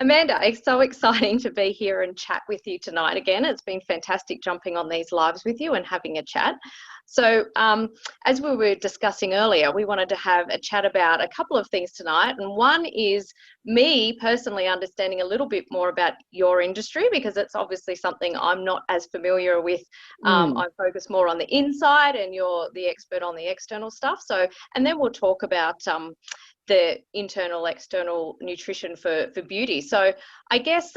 Amanda, it's so exciting to be here and chat with you tonight again. It's been fantastic jumping on these lives with you and having a chat. So, as we were discussing earlier, we wanted to have a chat about a couple of things tonight. And one is me personally understanding a little bit more about your industry, because it's obviously something I'm not as familiar with. Mm, I focus more on the inside, and you're the expert on the external stuff. So, and then we'll talk about the internal external nutrition for beauty. So I guess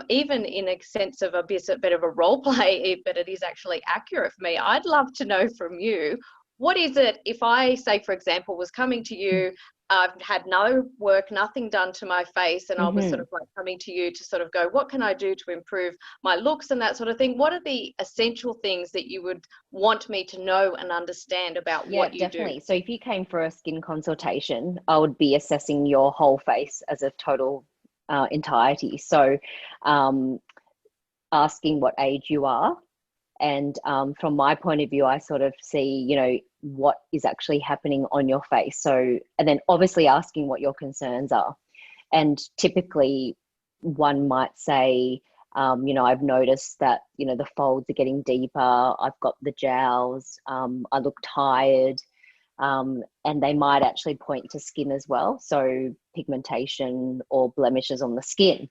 even in a sense of a bit of a role play, but it is actually accurate for me, I'd love to know from you, what is it, if I say for example was coming to you, I've had no work, nothing done to my face, and I was sort mm-hmm. of like coming to you to sort of go, what can I do to improve my looks and that sort of thing? What are the essential things that you would want me to know and understand about Yeah, what you do? definitely. So if you came for a skin consultation, I would be assessing your whole face as a total entirety. So um, asking what age you are. And from my point of view, I sort of see, what is actually happening on your face. So, and then obviously asking what your concerns are. And typically, one might say, I've noticed that, the folds are getting deeper. I've got the jowls. I look tired. And they might actually point to skin as well. So, pigmentation or blemishes on the skin.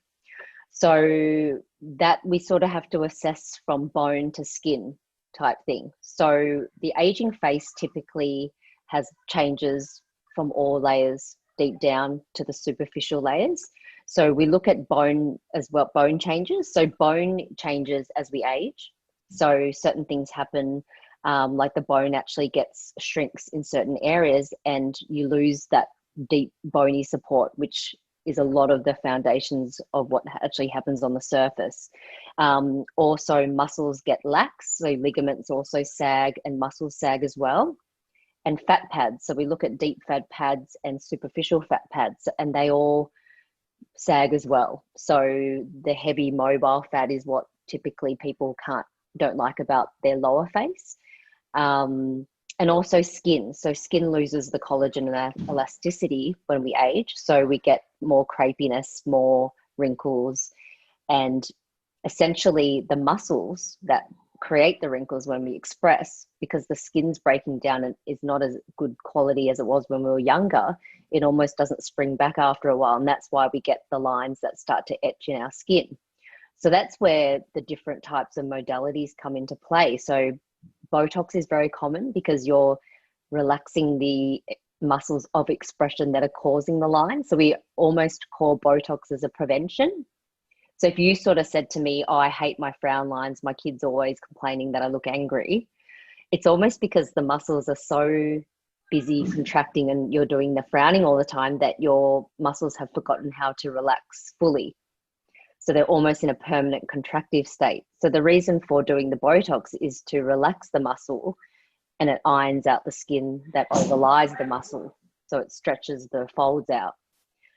So, that we sort of have to assess from bone to skin type thing. So, the aging face typically has changes from all layers deep down to the superficial layers. So we look at bone as well, bone changes. So bone changes as we age. So certain things happen, like the bone actually shrinks in certain areas, and you lose that deep bony support, which is a lot of the foundations of what actually happens on the surface. Also, muscles get lax, so ligaments also sag and muscles sag as well, and fat pads. So we look at deep fat pads and superficial fat pads, and they all sag as well. So the heavy mobile fat is what typically people don't like about their lower face. And also skin. So skin loses the collagen and elasticity when we age. So we get more crepiness, more wrinkles, and essentially the muscles that create the wrinkles when we express, because the skin's breaking down and is not as good quality as it was when we were younger, it almost doesn't spring back after a while. And that's why we get the lines that start to etch in our skin. So that's where the different types of modalities come into play. So Botox is very common because you're relaxing the muscles of expression that are causing the line. So we almost call Botox as a prevention. So if you sort of said to me, oh, I hate my frown lines, my kid's always complaining that I look angry, it's almost because the muscles are so busy contracting and you're doing the frowning all the time that your muscles have forgotten how to relax fully. So they're almost in a permanent contractive state. So the reason for doing the Botox is to relax the muscle, and it irons out the skin that overlies the muscle. So it stretches the folds out.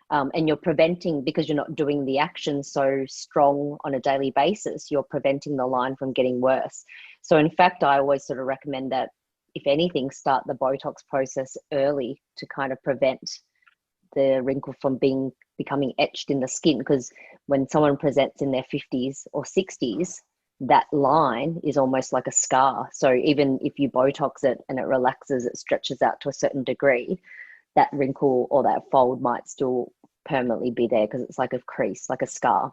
And you're preventing, because you're not doing the action so strong on a daily basis, you're preventing the line from getting worse. So in fact, I always sort of recommend that, if anything, start the Botox process early to kind of prevent the wrinkle from becoming etched in the skin. Because when someone presents in their 50s or 60s, that line is almost like a scar. So even if you Botox it and it relaxes, it stretches out to a certain degree, that wrinkle or that fold might still permanently be there because it's like a crease, like a scar.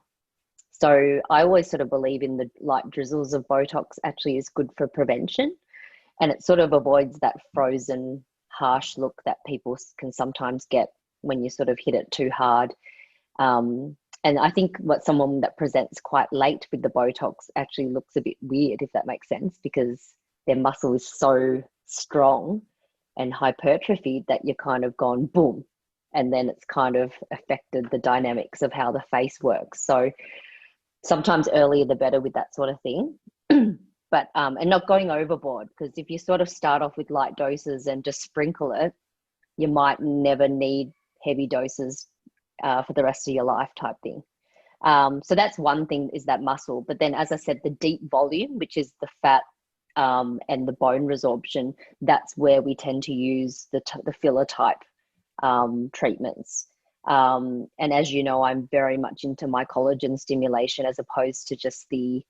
So I always sort of believe in the light drizzles of Botox actually is good for prevention, and it sort of avoids that frozen, harsh look that people can sometimes get when you sort of hit it too hard. And I think what someone that presents quite late with the Botox actually looks a bit weird, if that makes sense, because their muscle is so strong and hypertrophied that you're kind of gone boom. And then it's kind of affected the dynamics of how the face works. So sometimes earlier the better with that sort of thing. But and not going overboard, because if you sort of start off with light doses and just sprinkle it, you might never need heavy doses for the rest of your life type thing. So that's one thing, is that muscle. But then, as I said, the deep volume, which is the fat and the bone resorption, that's where we tend to use the filler type treatments. And as you know, I'm very much into my collagen stimulation as opposed to just the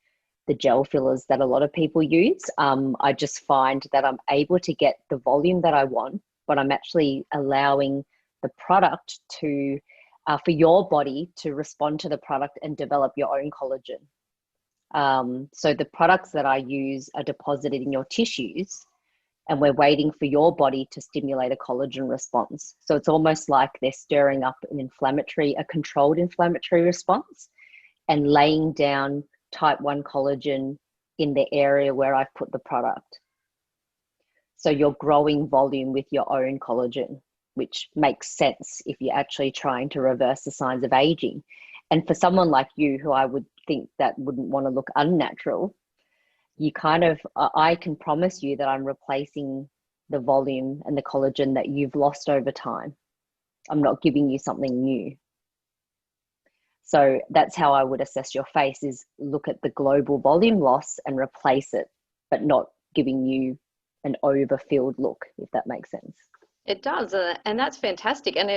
gel fillers that a lot of people use. I just find that I'm able to get the volume that I want, but I'm actually allowing the product to, for your body to respond to the product and develop your own collagen. So the products that I use are deposited in your tissues, and we're waiting for your body to stimulate a collagen response. So it's almost like they're stirring up a controlled inflammatory response and laying down type 1 collagen in the area where I've put the product. So you're growing volume with your own collagen, which makes sense if you're actually trying to reverse the signs of aging. And for someone like you, who I would think that wouldn't want to look unnatural, I can promise you that I'm replacing the volume and the collagen that you've lost over time. I'm not giving you something new. So that's how I would assess your face, is look at the global volume loss and replace it, but not giving you an overfilled look, if that makes sense. It does, and that's fantastic. And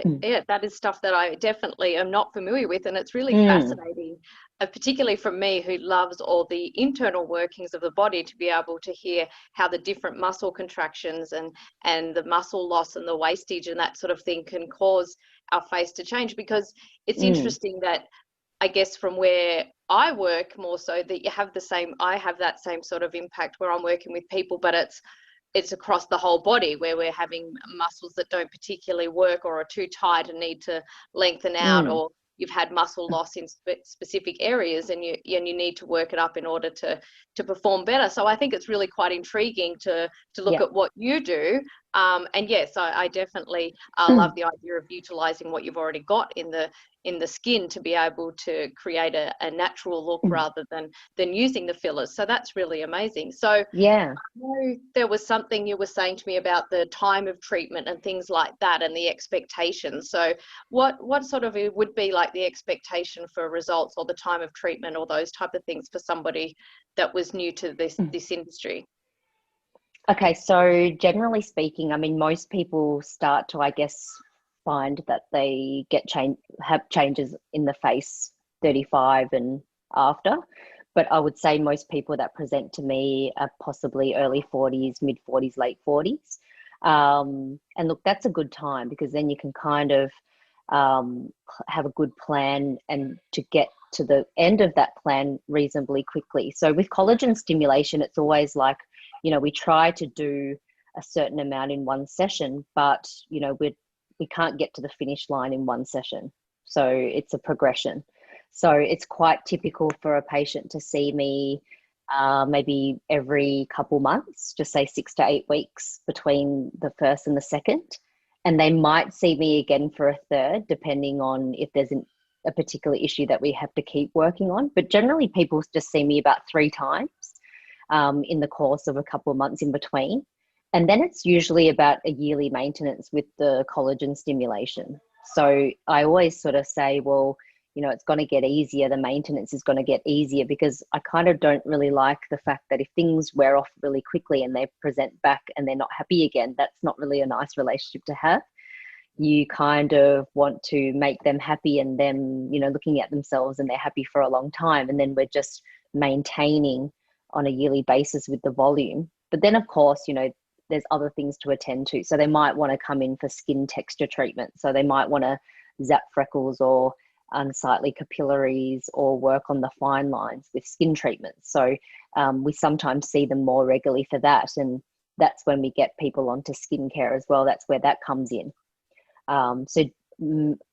that is stuff that I definitely am not familiar with, and it's really fascinating, particularly from me, who loves all the internal workings of the body, to be able to hear how the different muscle contractions and the muscle loss and the wastage and that sort of thing can cause our face to change. Because it's interesting that, I guess, from where I work more so, that I have that same sort of impact where I'm working with people, but it's across the whole body, where we're having muscles that don't particularly work or are too tight and need to lengthen out, or you've had muscle loss in specific areas and you need to work it up in order to perform better. So I think it's really quite intriguing to look at what you do. And yes, I definitely love the idea of utilizing what you've already got in the skin to be able to create a natural look rather than using the fillers. So that's really amazing. So yeah, I know there was something you were saying to me about the time of treatment and things like that, and the expectations. So what sort of it would be like the expectation for results, or the time of treatment, or those type of things, for somebody that was new to this industry? Okay, so generally speaking, I mean, most people start to, I guess, find that they have changes in the face 35 and after. But I would say most people that present to me are possibly early 40s, mid 40s, late 40s. And look, that's a good time, because then you can kind of have a good plan and to get to the end of that plan reasonably quickly. So with collagen stimulation, it's always like, we try to do a certain amount in one session, but, we can't get to the finish line in one session. So it's a progression. So it's quite typical for a patient to see me maybe every couple months, just say 6 to 8 weeks between the first and the second. And they might see me again for a third, depending on if there's a particular issue that we have to keep working on. But generally people just see me about 3 times in the course of a couple of months in between. And then it's usually about a yearly maintenance with the collagen stimulation. So I always sort of say, well, it's going to get easier. The maintenance is going to get easier, because I kind of don't really like the fact that if things wear off really quickly and they present back and they're not happy again, that's not really a nice relationship to have. You kind of want to make them happy, and them, looking at themselves and they're happy for a long time. And then we're just maintaining on a yearly basis with the volume. But then, of course, there's other things to attend to. So they might want to come in for skin texture treatment. So they might want to zap freckles or unsightly capillaries, or work on the fine lines with skin treatments. So we sometimes see them more regularly for that. And that's when we get people onto skincare as well. That's where that comes in.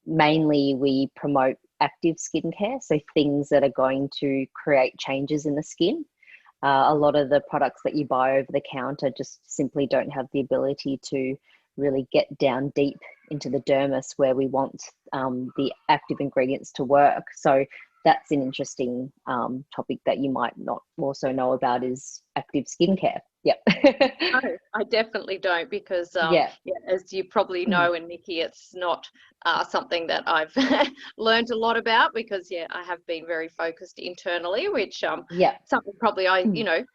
Mainly we promote active skincare. So things that are going to create changes in the skin. A lot of the products that you buy over the counter just simply don't have the ability to really get down deep into the dermis where we want the active ingredients to work. So that's an interesting topic that you might not also know about, is active skincare. Yep. No, I definitely don't, because Yeah. yeah, as you probably know, and Nikki, it's not something that I've learned a lot about, because yeah, I have been very focused internally, which Yeah. something probably I,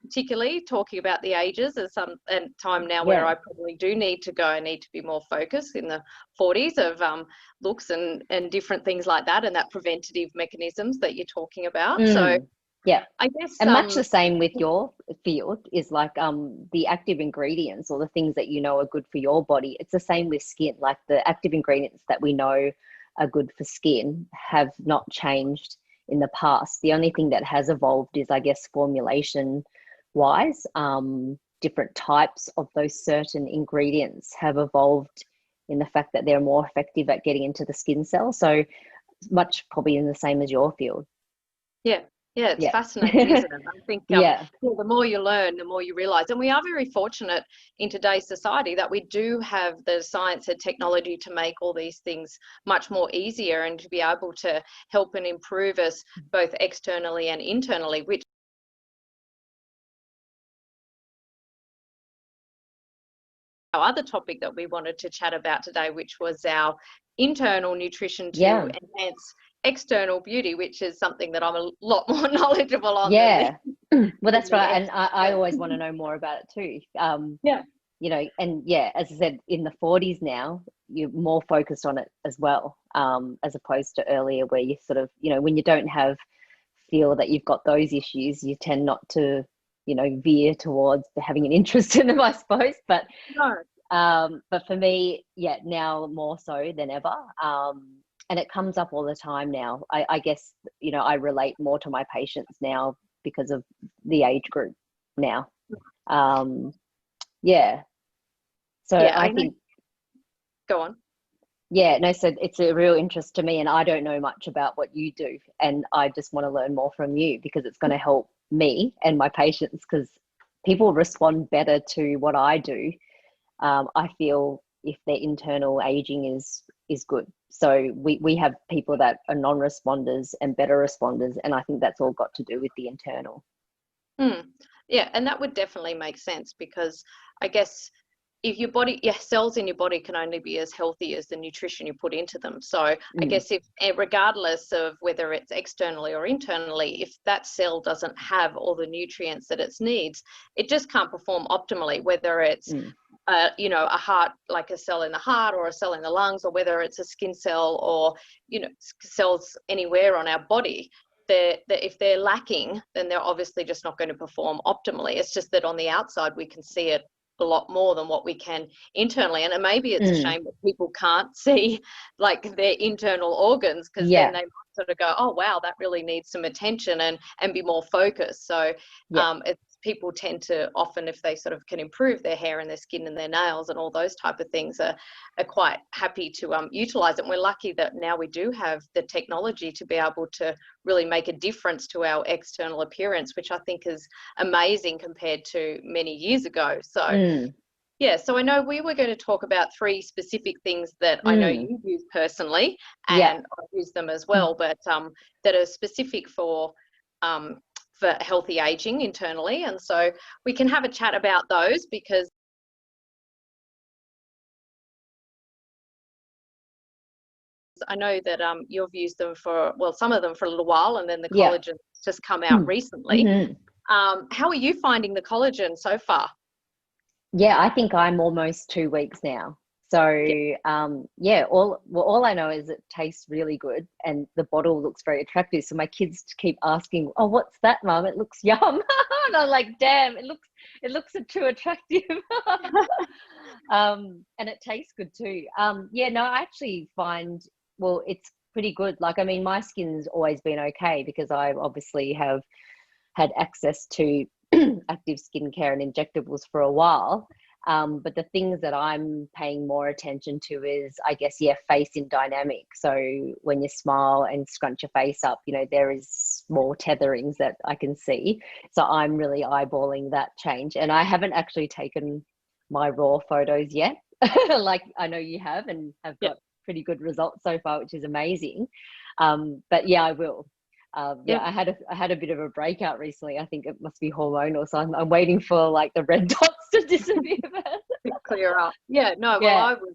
particularly talking about the ages, is some and time now where Yeah. I probably do need to go. I need to be more focused in the 40s of looks and different things like that, and that preventative mechanisms that you're talking about. So Yeah. I guess And much the same with your field is like the active ingredients or the things that you know are good for your body. It's the same with skin. Like the active ingredients that we know are good for skin have not changed in the past. The only thing that has evolved is, I guess, formulation wise. Different types of those certain ingredients have evolved in the fact that they're more effective at getting into the skin cell. So much probably in the same as your field. yeah. Yeah, it's Yeah. fascinating, isn't it? I think Yeah. the more you learn, the more you realize. And we are very fortunate in today's society that we do have the science and technology to make all these things much more easier, and to be able to help and improve us both externally and internally, which our other topic that we wanted to chat about today, which was our internal nutrition to Yeah. enhance external beauty, which is something that I'm a lot more knowledgeable on than Yeah. Well, that's the right. And I always want to know more about it too. yeah. And yeah, as I said, in the 40s now, you're more focused on it as well, as opposed to earlier where you sort of, when you don't feel that you've got those issues, you tend not to, veer towards having an interest in them, I suppose. But No. but for me, yeah, now more so than ever. And it comes up all the time now. I guess, I relate more to my patients now because of the age group now. Yeah. So Yeah, I I know. think, Go on. yeah, no, so it's a real interest to me, and I don't know much about what you do. And I just want to learn more from you because it's going to help me and my patients, because people respond better to what I do. I feel if their internal aging is good. So we have people that are non-responders and better responders, and I think that's all got to do with the internal. Yeah, and that would definitely make sense, because I guess if your cells in your body can only be as healthy as the nutrition you put into them. So I guess if, regardless of whether it's externally or internally, if that cell doesn't have all the nutrients that it needs, it just can't perform optimally, whether it's a heart, like a cell in the heart, or a cell in the lungs, or whether it's a skin cell, or cells anywhere on our body. If they're lacking, then they're obviously just not going to perform optimally. It's just that on the outside we can see it a lot more than what we can internally, and maybe it's a shame that people can't see like their internal organs, because then they might sort of go, oh wow, that really needs some attention, and be more focused. So it's, people tend to often, if they sort of can improve their hair and their skin and their nails and all those type of things, are quite happy to utilize it. And we're lucky that now we do have the technology to be able to really make a difference to our external appearance, which I think is amazing compared to many years ago. So yeah, so I know we were going to talk about 3 specific things that I know you use personally, and I use them as well, but that are specific for healthy aging internally. And so we can have a chat about those, because I know that you've used them for, well, some of them for a little while, and then the collagen just come out recently. How are you finding the collagen so far? Yeah, I think I'm almost 2 weeks now. So all I know is it tastes really good and the bottle looks very attractive. So my kids keep asking, "Oh, what's that, Mum? It looks yum." And I'm like, "Damn, it looks too attractive." And it tastes good too. No, I actually find, well, it's pretty good. Like, I mean, my skin's always been okay because I obviously have had access to active skincare and injectables for a while. But the things that I'm paying more attention to is, I guess, face in dynamic. So when you smile and scrunch your face up, there is small tetherings that I can see. So I'm really eyeballing that change. And I haven't actually taken my raw photos yet, like I know you have, and have got pretty good results so far, which is amazing. But yeah, I will. Yeah, I had a bit of a breakout recently. I think it must be hormonal, so I'm waiting for like the red dots to disappear. Clear up. Yeah, no, well, Yeah. I was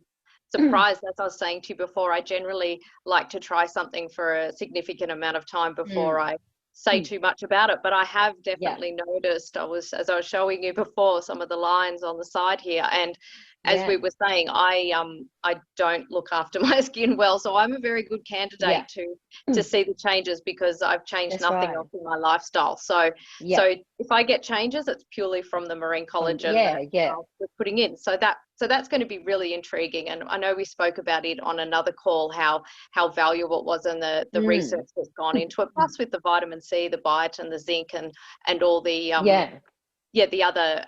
surprised, as I was saying to you before. I generally like to try something for a significant amount of time before I say too much about it. But I have definitely noticed, as I was showing you before, some of the lines on the side here. And as we were saying, I don't look after my skin well, so I'm a very good candidate to see the changes, because I've changed nothing else in my lifestyle. So if I get changes, it's purely from the marine collagen that we're putting in. So that's going to be really intriguing. And I know we spoke about it on another call, how valuable it was, and the research that's gone into it, plus with the vitamin C, the biotin, the zinc, and all the the other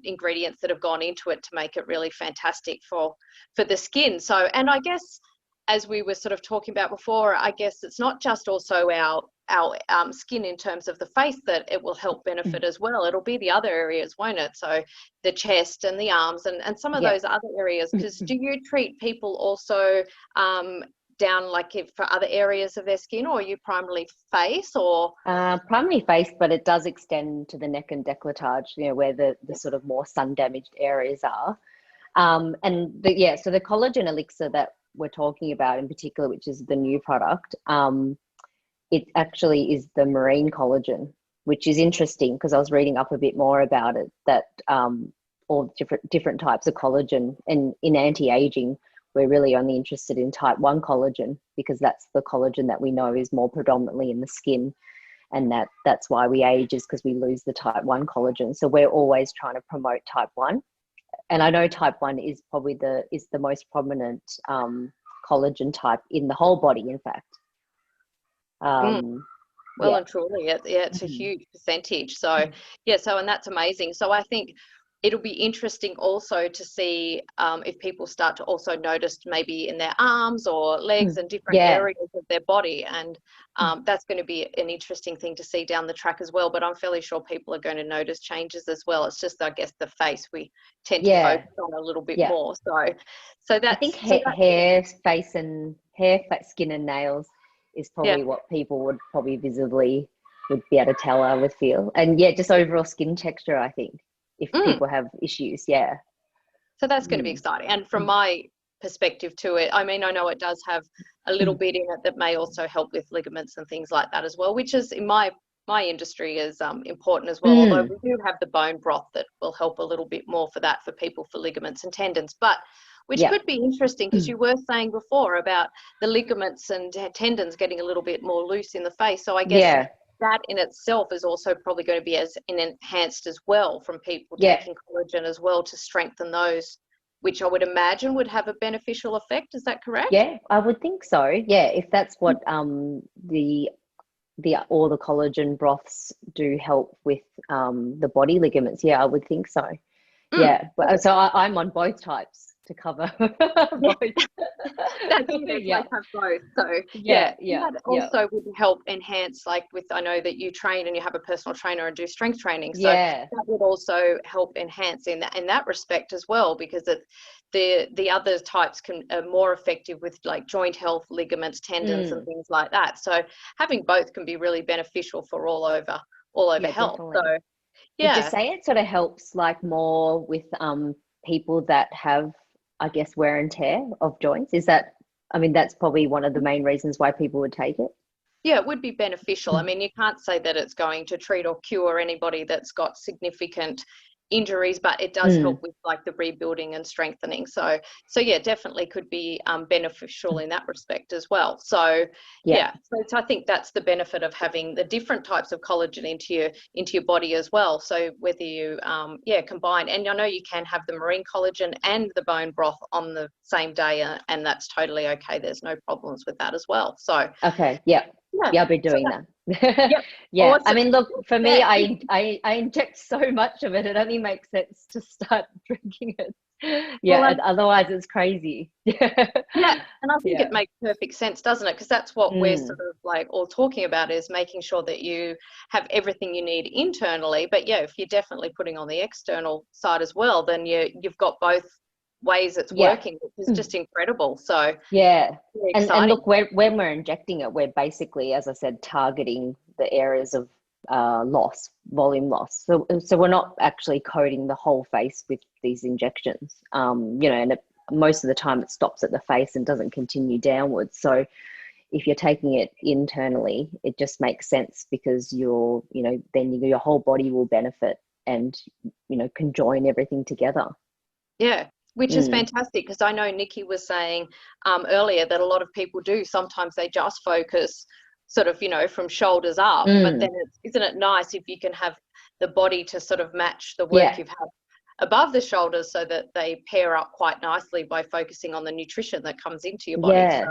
ingredients that have gone into it to make it really fantastic for the skin. So, and I guess, as we were sort of talking about before, I guess it's not just also our skin in terms of the face that it will help benefit as well. It'll be the other areas, won't it? So the chest and the arms and some of those other areas. Because do you treat people also down for other areas of their skin, or are you primarily face? Or primarily face, but it does extend to the neck and décolletage, where the sort of more sun damaged areas are. So the collagen elixir that we're talking about in particular, which is the new product, it actually is the marine collagen, which is interesting because I was reading up a bit more about it, that all different types of collagen, and in anti-aging we're really only interested in type 1 collagen, because that's the collagen that we know is more predominantly in the skin, and that's why we age, is because we lose the type 1 collagen. So we're always trying to promote type 1, and I know type 1 is probably the most prominent collagen type in the whole body, in fact. And truly, it's a huge percentage. So and that's amazing. So I think it'll be interesting also to see if people start to also notice maybe in their arms or legs and different areas of their body. And that's going to be an interesting thing to see down the track as well. But I'm fairly sure people are going to notice changes as well. It's just, I guess, the face we tend to focus on a little bit more. So that's, I think hair, face, skin and nails is probably what people would probably visibly would be able to tell, I would feel. And just overall skin texture, I think, if people have issues. So that's going to be exciting. And from my perspective to it, I mean, I know it does have a little bit in it that may also help with ligaments and things like that as well, which is, in my industry, is important as well. Although we do have the bone broth that will help a little bit more for that, for people for ligaments and tendons. But which could be interesting, because you were saying before about the ligaments and tendons getting a little bit more loose in the face. So I guess that in itself is also probably going to be enhanced as well from people taking collagen as well, to strengthen those, which I would imagine would have a beneficial effect. Is that correct? Yeah, I would think so. Yeah, if that's what all the collagen broths do help with the body ligaments. Yeah, I would think so. Yeah, but so I'm on both types to cover both. That's have both. So that also would help enhance, like with, I know that you train and you have a personal trainer and do strength training, so that would also help enhance in that respect as well, because the other types are more effective with like joint health, ligaments, tendons and things like that. So having both can be really beneficial for all over health. Definitely. So Would you say it sort of helps like more with people that have, I guess, wear and tear of joints? Is that, I mean, that's probably one of the main reasons why people would take it. Yeah, it would be beneficial. I mean, you can't say that it's going to treat or cure anybody that's got significant injuries, but it does help with like the rebuilding and strengthening. So definitely could be beneficial in that respect as well. So so I think that's the benefit of having the different types of collagen into your body as well. So whether you combine, and I know you can have the marine collagen and the bone broth on the same day, and that's totally okay. There's no problems with that as well. So I'll be doing that. Awesome. I mean, look, for me, I inject so much of it, it only makes sense to start drinking it. Otherwise it's crazy. And I think it makes perfect sense, doesn't it? Because that's what we're sort of like all talking about, is making sure that you have everything you need internally, but if you're definitely putting on the external side as well, then you've got both ways it's Yeah. working, which is just incredible. So yeah. very And exciting. look, when we're injecting it, we're basically, as I said, targeting the areas of volume loss. So we're not actually coating the whole face with these injections. And most of the time it stops at the face and doesn't continue downwards. So if you're taking it internally, it just makes sense, because then your whole body will benefit and, can join everything together. Yeah, which is fantastic, because I know Nikki was saying earlier that a lot of people do. Sometimes they just focus sort of, from shoulders up, but then isn't it nice if you can have the body to sort of match the work you've had above the shoulders, so that they pair up quite nicely by focusing on the nutrition that comes into your body.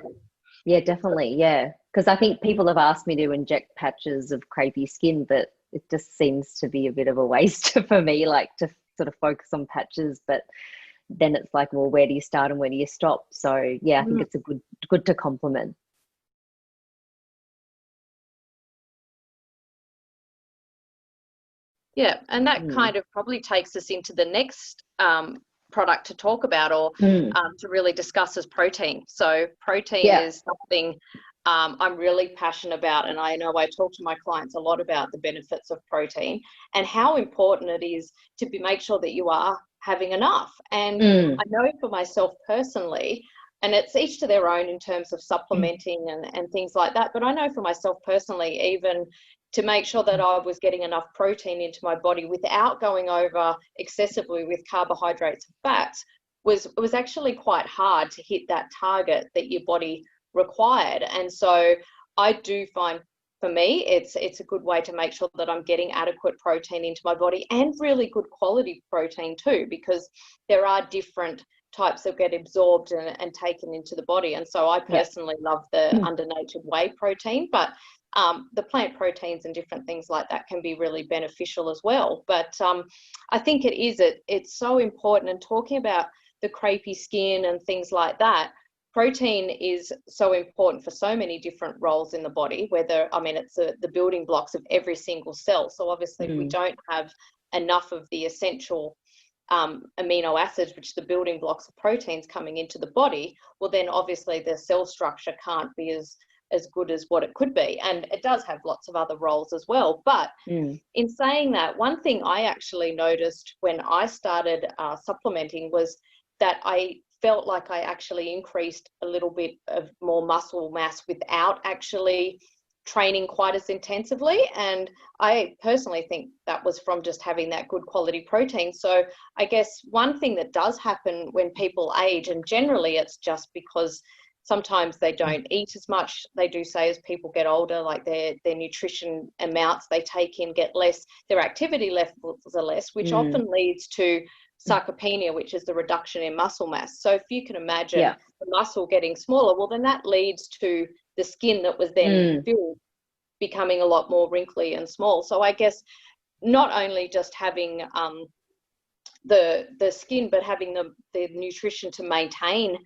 Yeah, definitely. Yeah. Because I think people have asked me to inject patches of crepey skin, but it just seems to be a bit of a waste for me, like to sort of focus on patches. But then it's like, well, where do you start and where do you stop? So yeah, I think it's good to complement. Yeah, and that kind of probably takes us into the next product to talk about, or to really discuss, as protein. So protein is something I'm really passionate about, and I know I talk to my clients a lot about the benefits of protein and how important it is to make sure that you are having enough. And I know for myself personally, and it's each to their own in terms of supplementing and things like that, but I know for myself personally, even to make sure that I was getting enough protein into my body without going over excessively with carbohydrates and fats was actually quite hard to hit that target that your body required. And so I do find, for me, it's a good way to make sure that I'm getting adequate protein into my body, and really good quality protein too, because there are different types that get absorbed and taken into the body. And so I personally love the under natured whey protein, but the plant proteins and different things like that can be really beneficial as well. But I think it's so important. And talking about the crepey skin and things like that, protein is so important for so many different roles in the body, it's the building blocks of every single cell. So obviously if we don't have enough of the essential amino acids, which the building blocks of proteins coming into the body, well then obviously the cell structure can't be as good as what it could be. And it does have lots of other roles as well. But in saying that, one thing I actually noticed when I started supplementing was that I felt like I actually increased a little bit of more muscle mass without actually training quite as intensively. And I personally think that was from just having that good quality protein. So I guess one thing that does happen when people age, and generally it's just because sometimes they don't eat as much, they do say, as people get older, like their nutrition amounts they take in get less, their activity levels are less, which often leads to sarcopenia, which is the reduction in muscle mass. So if you can imagine the muscle getting smaller, well then that leads to the skin that was then filled becoming a lot more wrinkly and small. So I guess not only just having the skin, but having the nutrition to maintain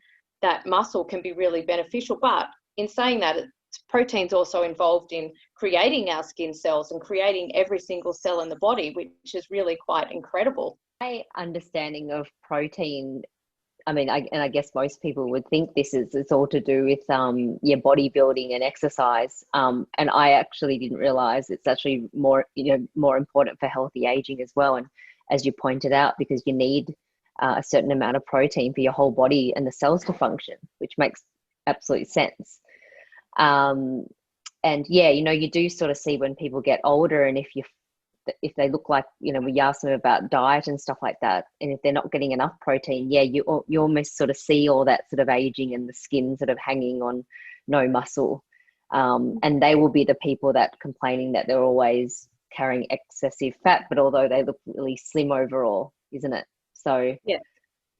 that muscle can be really beneficial. But in saying that, protein's also involved in creating our skin cells and creating every single cell in the body, which is really quite incredible. My understanding of protein, I guess most people would think it's all to do with bodybuilding and exercise. And I actually didn't realize it's actually more important for healthy aging as well. And as you pointed out, because you need a certain amount of protein for your whole body and the cells to function, which makes absolute sense. And you do sort of see when people get older, and if they look like, we ask them about diet and stuff like that, and if they're not getting enough protein, you almost sort of see all that sort of aging and the skin sort of hanging on no muscle. And they will be the people that complaining that they're always carrying excessive fat, but although they look really slim overall, isn't it? So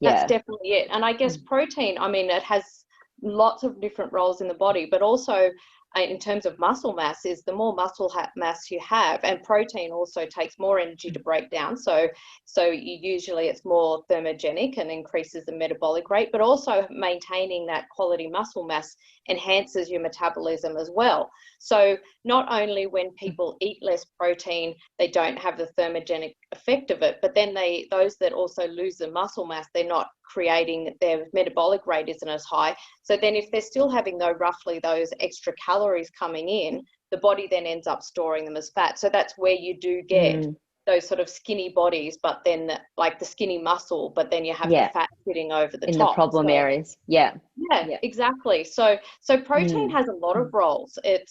that's definitely it. And I guess protein, it has lots of different roles in the body, but also in terms of muscle mass, is the more muscle mass you have, and protein also takes more energy to break down. So usually it's more thermogenic and increases the metabolic rate, but also maintaining that quality muscle mass enhances your metabolism as well. So not only when people eat less protein, they don't have the thermogenic effect of it, but then those that also lose the muscle mass, they're not creating, their metabolic rate isn't as high. So then if they're still having roughly those extra calories coming in, the body then ends up storing them as fat. So that's where you do get those sort of skinny bodies, but then like the skinny muscle, but then you have the fat sitting over the in top. The problem areas. Yeah, exactly. So protein has a lot of roles. It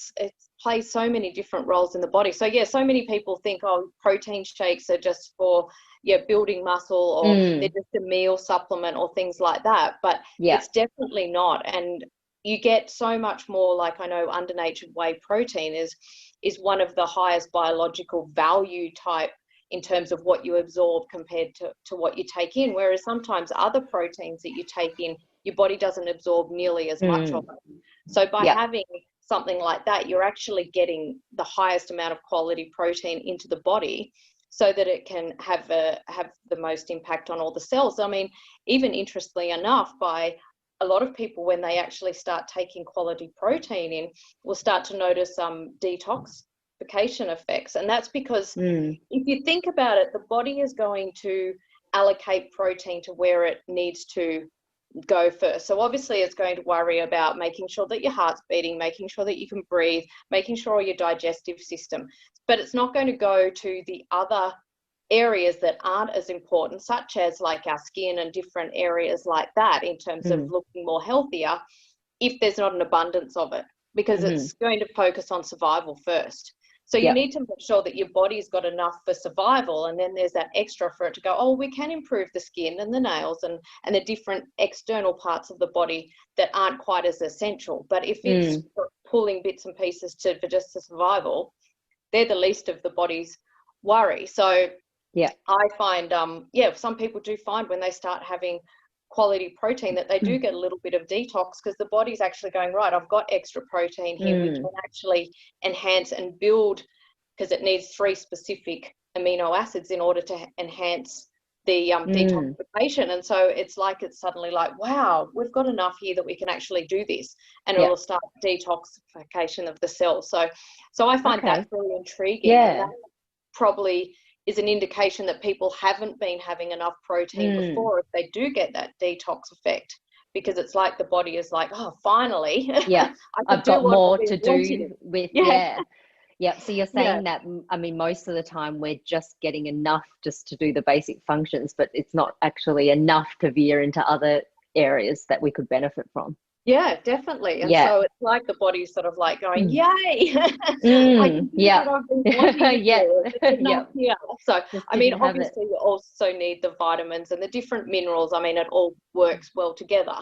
plays so many different roles in the body. So so many people think, oh, protein shakes are just for building muscle, or they're just a meal supplement or things like that. But it's definitely not. And you get so much more. Like, I know under natured whey protein is one of the highest biological value type in terms of what you absorb compared to what you take in. Whereas sometimes other proteins that you take in, your body doesn't absorb nearly as much of it. So by having something like that, you're actually getting the highest amount of quality protein into the body, so that it can have the most impact on all the cells. I mean, even interestingly enough, by a lot of people, when they actually start taking quality protein in, will start to notice detoxification effects. And that's because if you think about it, the body is going to allocate protein to where it needs to go first. So obviously it's going to worry about making sure that your heart's beating, making sure that you can breathe, making sure your digestive system, but it's not going to go to the other areas that aren't as important, such as like our skin and different areas like that, in terms of looking more healthier, if there's not an abundance of it, because it's going to focus on survival first. So you need to make sure that your body's got enough for survival, and then there's that extra for it to go, oh, we can improve the skin and the nails and the different external parts of the body that aren't quite as essential. But if it's pulling bits and pieces for just the survival, they're the least of the body's worry. So I find, some people do find when they start having quality protein that they do get a little bit of detox, because the body's actually going, right, I've got extra protein here, which can actually enhance and build, because it needs 3 specific amino acids in order to enhance the detoxification. And so it's suddenly like, wow, we've got enough here that we can actually do this, and it will start detoxification of the cells. So I find that really intriguing. And that probably is an indication that people haven't been having enough protein before, if they do get that detox effect, because it's like the body is like, oh, finally, I've got more to do with. So you're saying that, I mean, most of the time we're just getting enough just to do the basic functions, but it's not actually enough to veer into other areas that we could benefit from. Yeah, definitely. And so it's like the body's sort of like going, yay, I can do what I've been wanting to do. Here. So, I mean, obviously you also need the vitamins and the different minerals. I mean, it all works well together.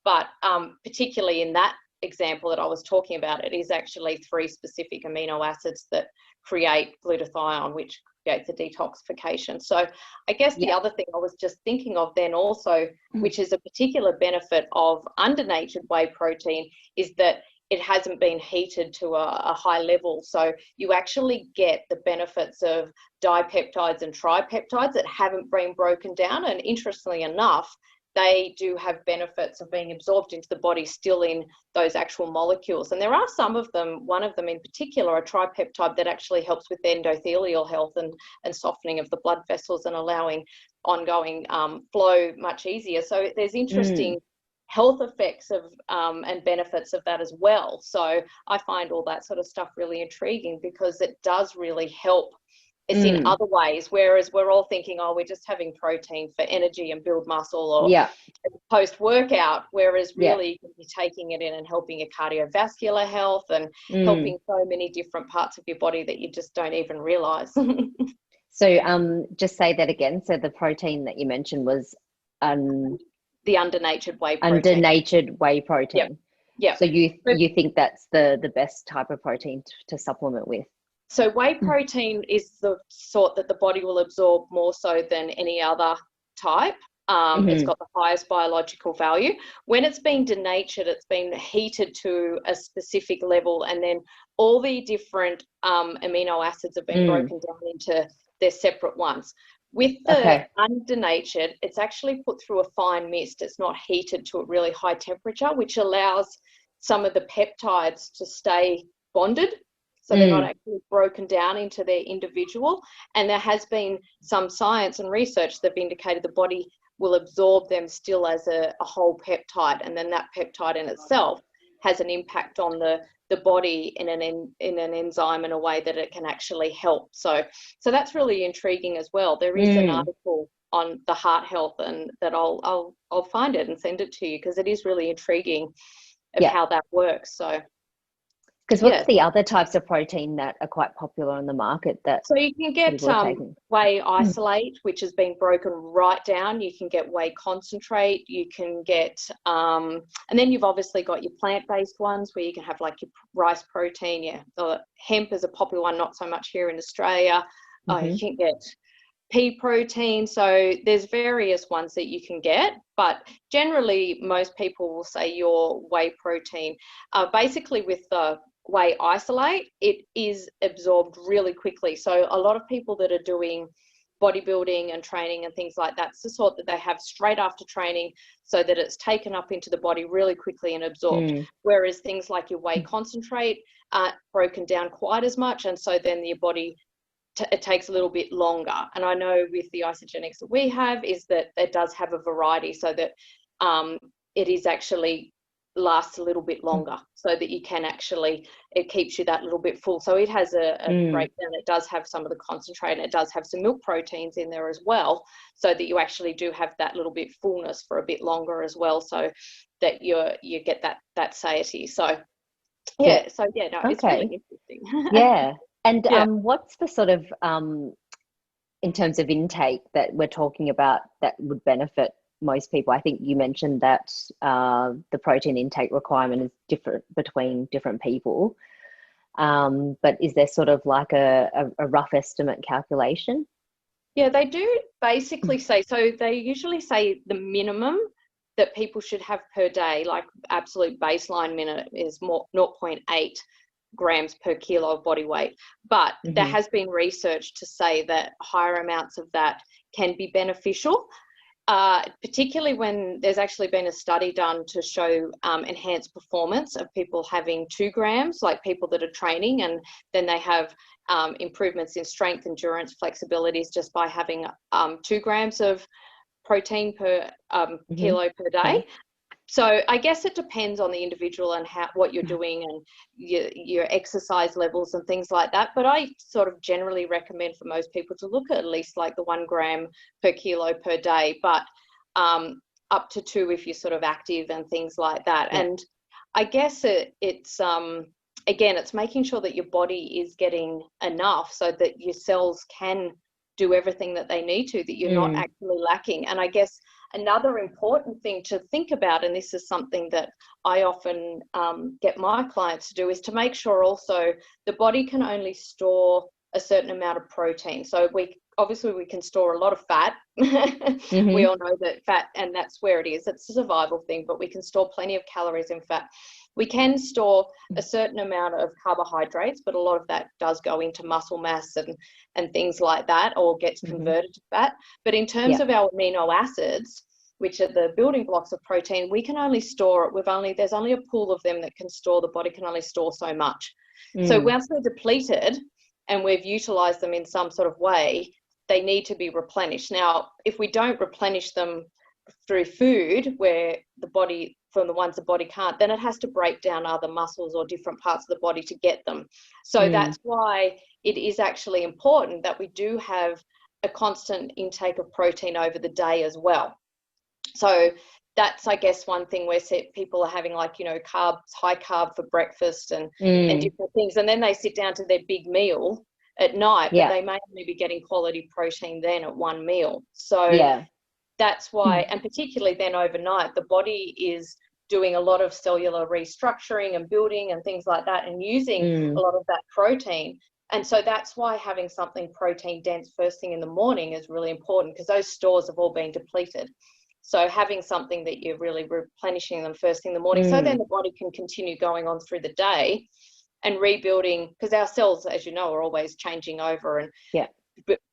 But particularly in that example that I was talking about, it is actually 3 specific amino acids that create glutathione, which creates the detoxification. So I guess the other thing I was just thinking of then also, which is a particular benefit of under natured whey protein, is that it hasn't been heated to a high level. So you actually get the benefits of dipeptides and tripeptides that haven't been broken down. And interestingly enough, they do have benefits of being absorbed into the body still in those actual molecules. And there are some of them, one of them in particular, a tripeptide that actually helps with endothelial health and softening of the blood vessels and allowing ongoing flow much easier. So there's interesting health effects of and benefits of that as well. So I find all that sort of stuff really intriguing, because it does really help us in other ways, whereas we're all thinking, oh, we're just having protein for energy and build muscle or post-workout, whereas really you can be taking it in and helping your cardiovascular health and helping so many different parts of your body that you just don't even realize. So just say that again. So the protein that you mentioned was the under natured whey protein. Under natured whey protein. Yeah. So you think that's the best type of protein to supplement with? So whey protein is the sort that the body will absorb more so than any other type. It's got the highest biological value. When it's been denatured, it's been heated to a specific level, and then all the different amino acids have been broken down into their separate ones. With the undenatured, it's actually put through a fine mist. It's not heated to a really high temperature, which allows some of the peptides to stay bonded. So they're not actually broken down into their individual. And there has been some science and research that have indicated the body will absorb them still as a whole peptide, and then that peptide in itself has an impact on the body in an enzyme in a way that it can actually help. So that's really intriguing as well. There is an article on the heart health, and that I'll find it and send it to you, because it is really intriguing of how that works. So because what's the other types of protein that are quite popular on the market that so you can get whey isolate, which has been broken right down. You can get whey concentrate, you can get and then you've obviously got your plant-based ones where you can have like your rice protein. Hemp is a popular one, not so much here in Australia. You can get pea protein. So there's various ones that you can get, but generally most people will say your whey protein. Basically with the whey isolate, it is absorbed really quickly. So a lot of people that are doing bodybuilding and training and things like that, it's the sort that they have straight after training, so that it's taken up into the body really quickly and absorbed. Whereas things like your whey concentrate aren't broken down quite as much, and so then your body it takes a little bit longer. And I know with the isogenics that we have is that it does have a variety, so that it is actually lasts a little bit longer, so that you can actually, it keeps you that little bit full. So it has a breakdown. It does have some of the concentrate, and it does have some milk proteins in there as well, so that you actually do have that little bit fullness for a bit longer as well, so that you get that satiety. So it's really interesting. And what's the sort of in terms of intake that we're talking about that would benefit most people? I think you mentioned that the protein intake requirement is different between different people, but is there sort of like a rough estimate calculation? Yeah, they do basically say, so they usually say the minimum that people should have per day, like absolute baseline minute, is more 0.8 grams per kilo of body weight. But there has been research to say that higher amounts of that can be beneficial, particularly when there's actually been a study done to show enhanced performance of people having 2 grams, like people that are training, and then they have improvements in strength, endurance, flexibilities just by having 2 grams of protein per kilo per day. So I guess it depends on the individual and what you're doing and your exercise levels and things like that. But I sort of generally recommend for most people to look at least like the 1 gram per kilo per day, but up to 2 if you're sort of active and things like that. And I guess it's again, it's making sure that your body is getting enough so that your cells can do everything that they need to, that you're not actually lacking. And I guess another important thing to think about, and this is something that I often get my clients to do, is to make sure also the body can only store a certain amount of protein. So we can store a lot of fat. We all know that fat, and that's where it is. It's a survival thing, but we can store plenty of calories in fat. We can store a certain amount of carbohydrates, but a lot of that does go into muscle mass and things like that, or gets converted to fat. But in terms of our amino acids, which are the building blocks of protein, we can only store it. There's only a pool of them that the body can only store so much. So once they're depleted and we've utilized them in some sort of way, they need to be replenished. Now, if we don't replenish them through food, where the body, from the ones the body can't, then it has to break down other muscles or different parts of the body to get them. So that's why it is actually important that we do have a constant intake of protein over the day as well. So that's, I guess, one thing where people are having, like, carbs, high carb for breakfast and different things. And then they sit down to their big meal at night, but they may only be getting quality protein then at one meal. So that's why, and particularly then overnight, the body is doing a lot of cellular restructuring and building and things like that, and using a lot of that protein. And so that's why having something protein dense first thing in the morning is really important, because those stores have all been depleted. So having something that you're really replenishing them first thing in the morning, so then the body can continue going on through the day and rebuilding, because our cells, as you know, are always changing over and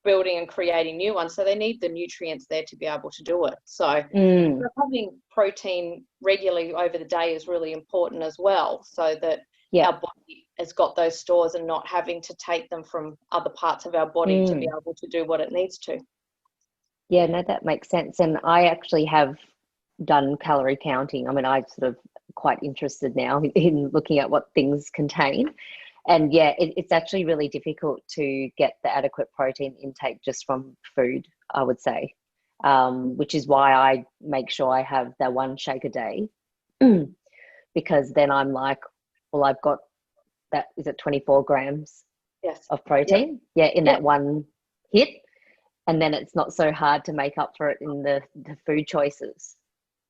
building and creating new ones. So they need the nutrients there to be able to do it. So having protein regularly over the day is really important as well, so that our body has got those stores and not having to take them from other parts of our body to be able to do what it needs to. Yeah, no, that makes sense. And I actually have done calorie counting. I mean, I'm sort of quite interested now in looking at what things contain. And yeah, it's actually really difficult to get the adequate protein intake just from food, I would say, which is why I make sure I have that one shake a day. Because then I'm like, well, I've got that, is it 24 grams Yes. of protein? Yeah, in Yeah. that one hit. And then it's not so hard to make up for it in the food choices.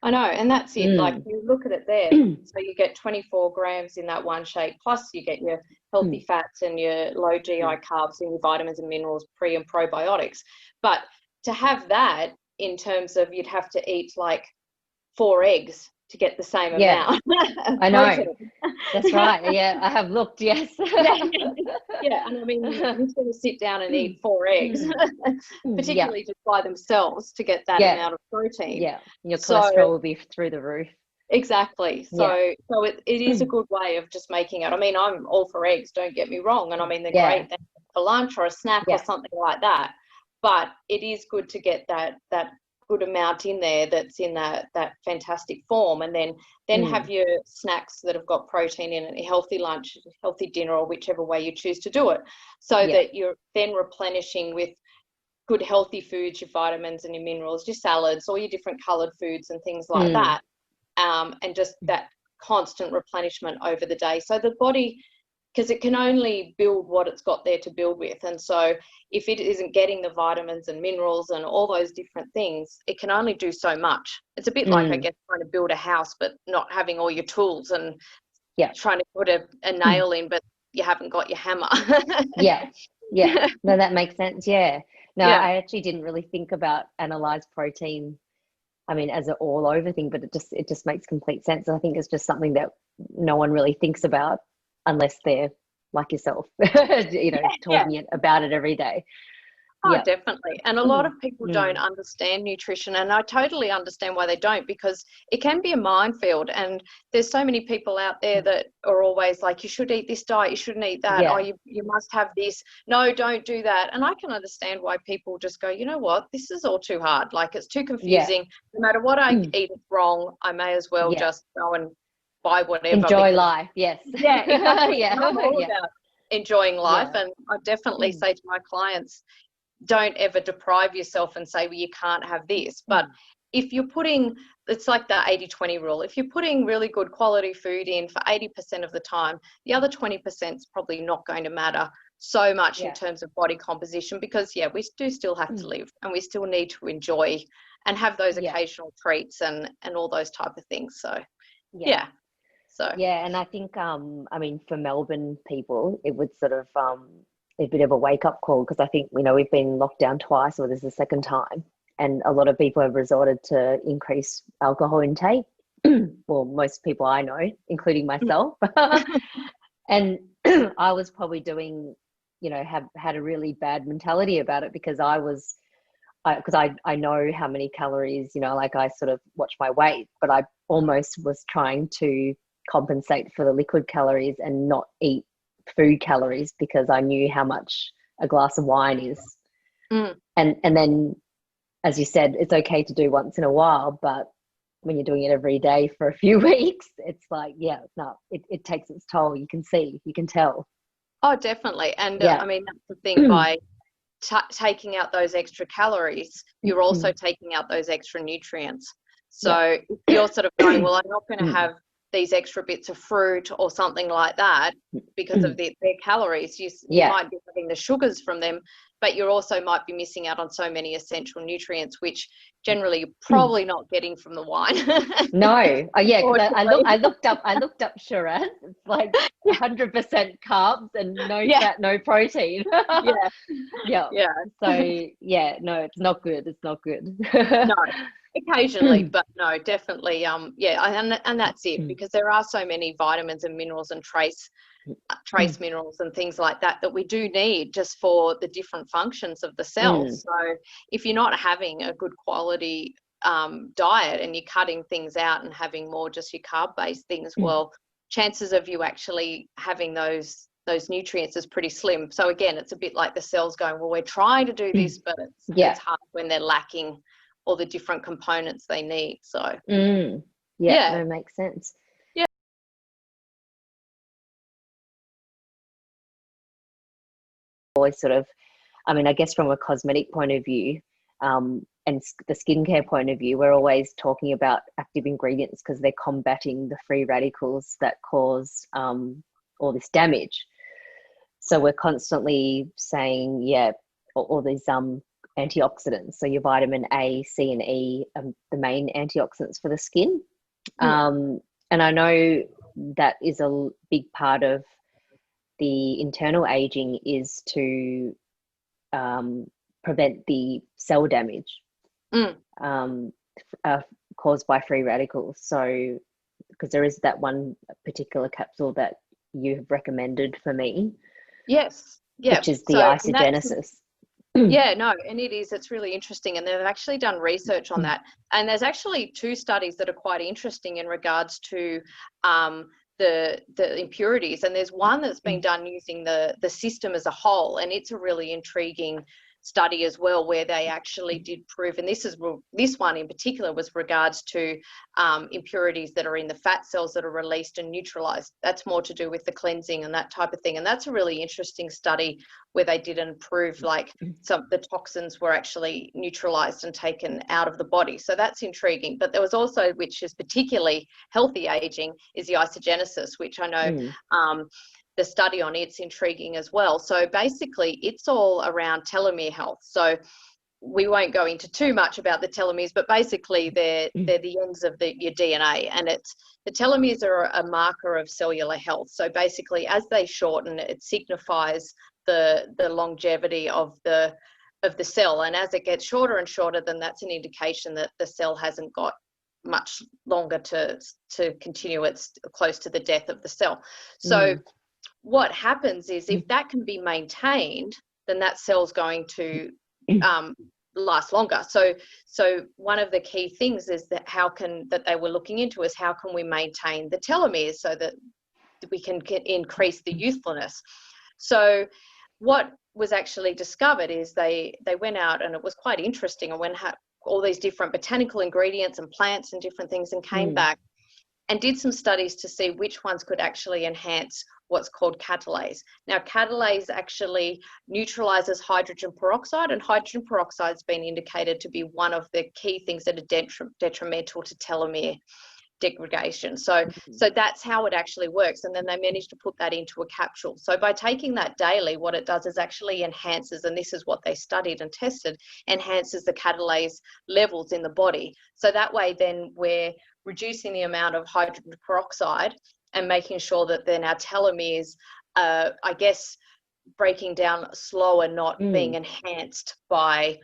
I know, and that's it. Like, you look at it there, so you get 24 grams in that one shake, plus you get your healthy fats and your low GI carbs and your vitamins and minerals, pre and probiotics. But to have that, in terms of, you'd have to eat like 4 eggs to get the same amount of I know. protein. That's right. Yeah, I have looked, yes. Yeah, and I mean, who's going to sit down and eat 4 eggs, particularly just by themselves, to get that amount of protein? Yeah, your cholesterol will be through the roof. Exactly. So it is a good way of just making it. I mean, I'm all for eggs, don't get me wrong, and I mean, they're great for lunch or a snack or something like that. But it is good to get that good amount in there that's in that fantastic form, and then have your snacks that have got protein in it, a healthy lunch, healthy dinner, or whichever way you choose to do it, so that you're then replenishing with good healthy foods, your vitamins and your minerals, your salads, all your different coloured foods and things like that, and just that constant replenishment over the day. So the body, because it can only build what it's got there to build with, and so if it isn't getting the vitamins and minerals and all those different things, it can only do so much. It's a bit like, I guess, trying to build a house but not having all your tools, and trying to put a nail in but you haven't got your hammer. Yeah no, that makes sense. No, I actually didn't really think about analyzed protein, I mean, as an all over thing, but it just makes complete sense. I think it's just something that no one really thinks about unless they're like yourself, talking about it every day. Oh, definitely. And a lot of people don't understand nutrition, and I totally understand why they don't, because it can be a minefield, and there's so many people out there that are always like, you should eat this diet, you shouldn't eat that, oh, you must have this, no, don't do that. And I can understand why people just go, you know what, this is all too hard, like, it's too confusing. No matter what I eat, it's wrong. I may as well just go and buy whatever. Enjoy life. Yes. Yeah, exactly. And I'm all about enjoying life, and I definitely say to my clients, don't ever deprive yourself and say, well, you can't have this. But if you're putting, it's like the 80-20 rule. If you're putting really good quality food in for 80% of the time, the other 20% is probably not going to matter so much in terms of body composition, because we do still have to live, and we still need to enjoy and have those occasional treats and all those type of things. So and I think I mean, for Melbourne people, it would sort of a bit of a wake-up call, because I think, we've been locked down twice, or this is the second time, and a lot of people have resorted to increase alcohol intake. Well, most people I know, including myself. And I was probably doing, have had a really bad mentality about it, because I know how many calories, like, I sort of watch my weight, but I almost was trying to compensate for the liquid calories and not eat food calories, because I knew how much a glass of wine is. And then, as you said, it's okay to do once in a while, but when you're doing it every day for a few weeks, it's like, it takes its toll. You can tell. Oh, definitely. And I mean, that's the thing, by taking out those extra calories, you're also taking out those extra nutrients. So if you're sort of going, well, I'm not going to have these extra bits of fruit or something like that because of their calories, you might be having the sugars from them, but you also might be missing out on so many essential nutrients, which generally you're probably not getting from the wine. No. Because I looked up Shiraz. It's like 100% carbs and no fat, no protein. So no, it's not good. It's not good. No. Occasionally, but no, definitely, and that's it, because there are so many vitamins and minerals and trace minerals and things like that we do need just for the different functions of the cells. So if you're not having a good quality diet, and you're cutting things out and having more just your carb-based things, well, chances of you actually having those those nutrients is pretty slim. So again, it's a bit like the cells going, well, we're trying to do this, but it's hard when they're lacking all the different components they need. So that makes sense. Yeah. Always sort of, I mean, I guess from a cosmetic point of view, and the skincare point of view, we're always talking about active ingredients because they're combating the free radicals that cause all this damage. So we're constantly saying, all these antioxidants. So your vitamin A, C, and E, the main antioxidants for the skin. And I know that is a big part of the internal aging is to prevent the cell damage caused by free radicals. So, because there is that one particular capsule that you have recommended for me. Yes. Yeah. Which is the isogenesis. Yeah, no, and it's really interesting, and they've actually done research on that. And there's actually 2 studies that are quite interesting in regards to the impurities, and there's one that's been done using the system as a whole, and it's a really intriguing study as well, where they actually did prove, and this one in particular was regards to impurities that are in the fat cells that are released and neutralized. That's more to do with the cleansing and that type of thing, and that's a really interesting study where they did and prove like some of the toxins were actually neutralized and taken out of the body. So that's intriguing. But there was also, which is particularly healthy aging, is the isogenesis, which I know the study on it's intriguing as well. So basically it's all around telomere health. So we won't go into too much about the telomeres, but basically they're the ends of your DNA, and the telomeres are a marker of cellular health. So basically as they shorten, it signifies the longevity of the cell, and as it gets shorter and shorter, then that's an indication that the cell hasn't got much longer to continue. It's close to the death of the cell. So what happens is if that can be maintained, then that cell's going to last longer. So one of the key things is that that they were looking into is how can we maintain the telomeres so that we can increase the youthfulness. So what was actually discovered is they went out, and it was quite interesting, and went all these different botanical ingredients and plants and different things, and came back and did some studies to see which ones could actually enhance what's called catalase. Now, catalase actually neutralizes hydrogen peroxide, and hydrogen peroxide has been indicated to be one of the key things that are detrimental to telomere degradation. So that's how it actually works. And then they managed to put that into a capsule. So by taking that daily, what it does is actually enhances, and this is what they studied and tested, enhances the catalase levels in the body. So that way then we're reducing the amount of hydrogen peroxide and making sure that then our telomeres, I guess, breaking down slower, not being enhanced by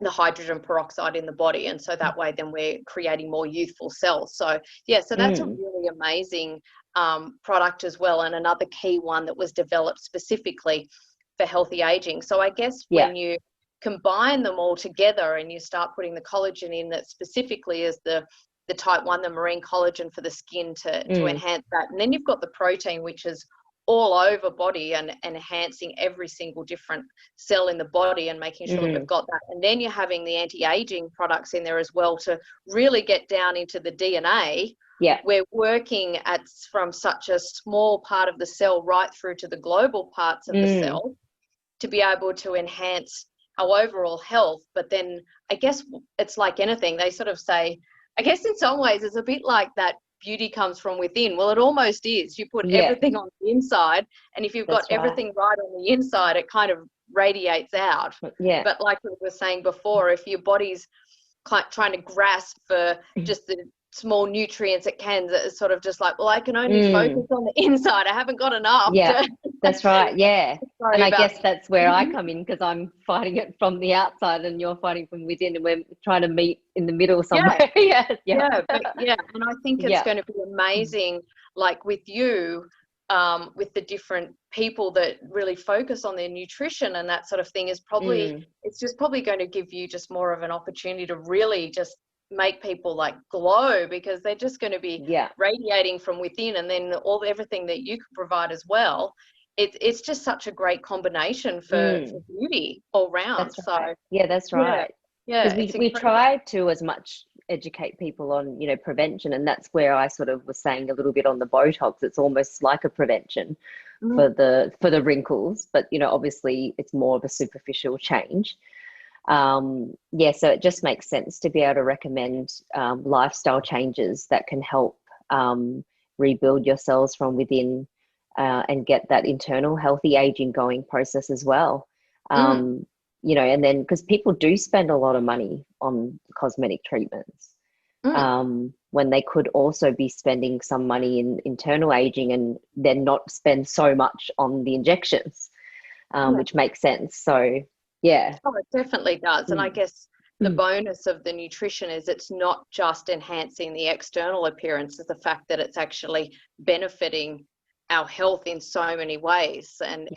the hydrogen peroxide in the body. And so that way then we're creating more youthful cells. So so that's a really amazing product as well, and another key one that was developed specifically for healthy aging. So I guess when you combine them all together and you start putting the collagen in that specifically is the type 1, the marine collagen for the skin to enhance that, and then you've got the protein, which is all over body and enhancing every single different cell in the body and making sure that we've got that. And then you're having the anti-aging products in there as well to really get down into the DNA. We're working from such a small part of the cell right through to the global parts of the cell to be able to enhance our overall health. But then I guess it's like anything. They sort of say, I guess in some ways it's a bit like that beauty comes from within. Well, it almost is. You put everything on the inside, and if you've got everything right on the inside, it kind of radiates out. But like we were saying before, if your body's trying to grasp for just the small nutrients it can, it's sort of just like, well, I can only focus on the inside. I haven't got enough. That's right. And I guess that's where I Mm-hmm. come in, because I'm fighting it from the outside and you're fighting from within, and we're trying to meet in the middle somewhere. And I think it's going to be amazing, like with you, with the different people that really focus on their nutrition and that sort of thing, is probably it's just probably going to give you just more of an opportunity to really just make people like glow, because they're just going to be radiating from within, and then everything that you could provide as well. It's just such a great combination for beauty all round. That's right. Yeah, that's right. Yeah, because we try to as much educate people on, you know, prevention, and that's where I sort of was saying a little bit on the Botox. It's almost like a prevention for the wrinkles, but you know, obviously it's more of a superficial change. Yeah, so it just makes sense to be able to recommend lifestyle changes that can help rebuild your cells from within, and get that internal healthy aging going process as well. You know, and then because people do spend a lot of money on cosmetic treatments, when they could also be spending some money in internal aging, and then not spend so much on the injections, which makes sense. So yeah. Oh, it definitely does. And I guess the bonus of the nutrition is it's not just enhancing the external appearance, it's the fact that it's actually benefiting our health in so many ways. And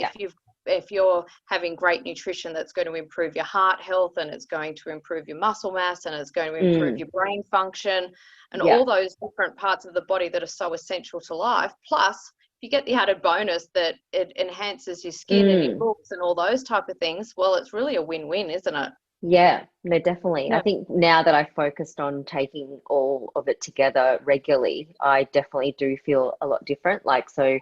if you're having great nutrition, that's going to improve your heart health, and it's going to improve your muscle mass, and it's going to improve your brain function, and all those different parts of the body that are so essential to life. Plus, you get the added bonus that it enhances your skin and your looks and all those type of things. Well, it's really a win-win, isn't it? Yeah, no, definitely. I think now that I've focused on taking all of it together regularly, I definitely do feel a lot different. Like, so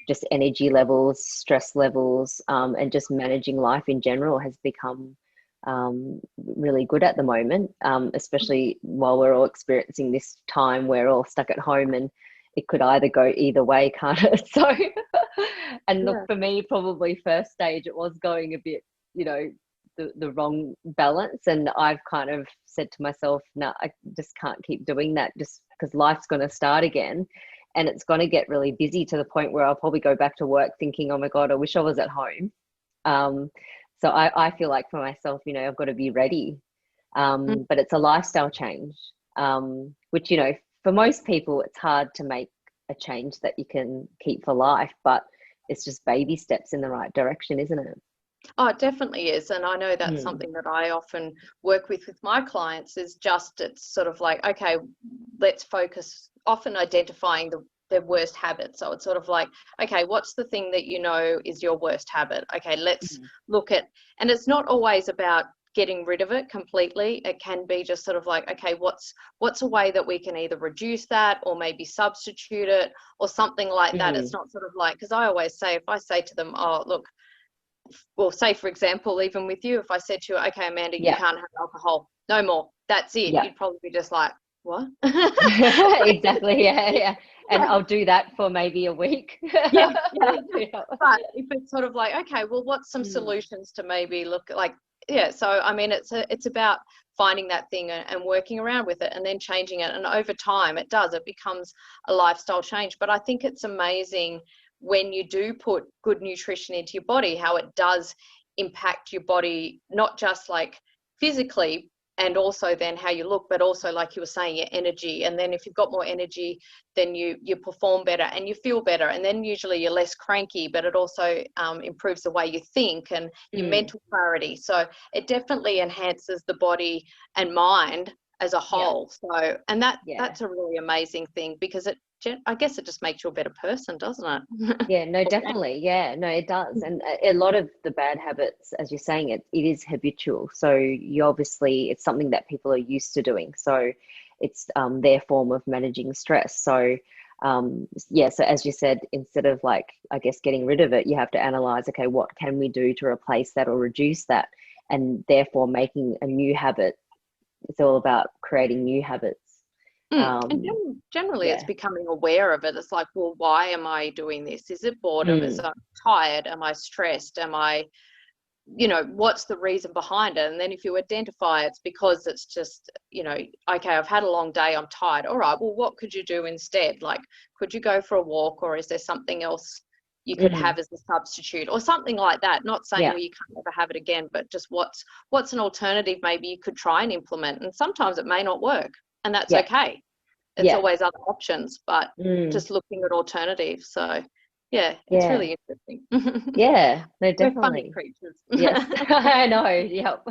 just energy levels, stress levels, and just managing life in general has become really good at the moment, especially while we're all experiencing this time, we're all stuck at home, and it could either go either way, can't it? So, and look, for me, probably first stage, it was going a bit, you know, the wrong balance. And I've kind of said to myself, no, I just can't keep doing that, just because life's going to start again. And it's going to get really busy to the point where I'll probably go back to work thinking, oh my God, I wish I was at home. So I feel like for myself, you know, I've got to be ready. But it's a lifestyle change, which, you know, for most people, it's hard to make a change that you can keep for life, but it's just baby steps in the right direction, isn't it? Oh, it definitely is. And I know that's something that I often work with my clients, is just, it's sort of like, okay, let's focus, often identifying their worst habit. So it's sort of like, okay, what's the thing that you know is your worst habit? Okay, let's look at, and it's not always about getting rid of it completely. It can be just sort of like, okay, what's a way that we can either reduce that or maybe substitute it or something like that. It's not sort of like, because I always say, if I say to them, oh, look, well, say for example, even with you, if I said to you, okay, Amanda, you can't have alcohol, no more, that's it, you'd probably be just like, what? Exactly. Yeah. And I'll do that for maybe a week. Yeah. But if it's sort of like, okay, well, what's some solutions to maybe look like, so I mean, it's about finding that thing and working around with it and then changing it, and over time it becomes a lifestyle change. But I think it's amazing when you do put good nutrition into your body, how it does impact your body, not just like physically and also then how you look, but also, like you were saying, your energy. And then if you've got more energy, then you perform better and you feel better, and then usually you're less cranky, but it also improves the way you think and your mental clarity. So it definitely enhances the body and mind as a whole. So, and that's a really amazing thing, because I guess it just makes you a better person, doesn't it? Yeah, no, definitely. Yeah, no, it does. And a lot of the bad habits, as you're saying, it is habitual. So you obviously, it's something that people are used to doing. So it's their form of managing stress. So so as you said, instead of like, I guess, getting rid of it, you have to analyze, okay, what can we do to replace that or reduce that? And therefore making a new habit. It's all about creating new habits. And generally it's becoming aware of it. It's like, well, why am I doing this? Is it boredom? Is I tired? Am I stressed? Am I, what's the reason behind it? And then if you identify it's because it's just, okay, I've had a long day, I'm tired. All right, well, what could you do instead? Like, could you go for a walk, or is there something else you could have as a substitute or something like that? Not saying, well, you can't ever have it again, but just what's an alternative maybe you could try and implement. And sometimes it may not work, and that's okay. It's always other options, but just looking at alternatives. So it's really interesting. Yeah, no, definitely. We're funny creatures. Yes, I know. Yep.